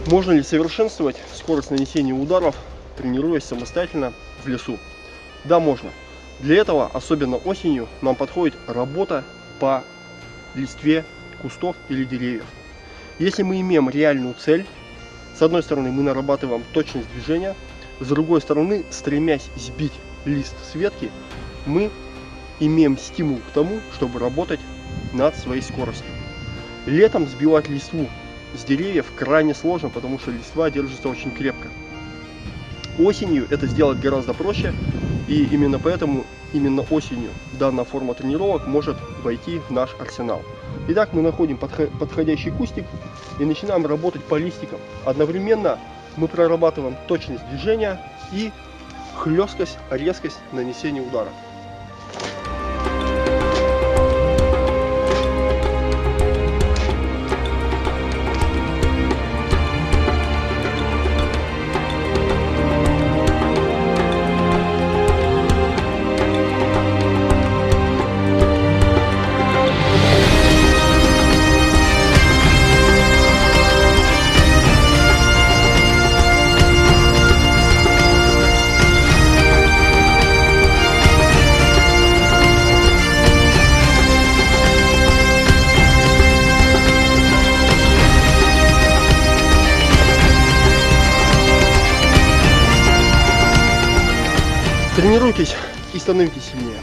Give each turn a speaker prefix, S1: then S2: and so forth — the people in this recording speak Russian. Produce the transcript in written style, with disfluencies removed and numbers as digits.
S1: Можно ли совершенствовать скорость нанесения ударов, тренируясь самостоятельно в лесу? Да, можно. Для этого, особенно осенью, нам подходит работа по листве кустов или деревьев. Если мы имеем реальную цель, с одной стороны мы нарабатываем точность движения, с другой стороны, стремясь сбить лист с ветки, мы имеем стимул к тому, чтобы работать над своей скоростью. Летом сбивать листву с деревьев крайне сложно, потому что листва держится очень крепко. Осенью это сделать гораздо проще, и именно поэтому именно осенью данная форма тренировок может войти в наш арсенал. Итак, мы находим подходящий кустик и начинаем работать по листикам. Одновременно мы прорабатываем точность движения и хлесткость, резкость нанесения удара. Тренируйтесь и становитесь сильнее.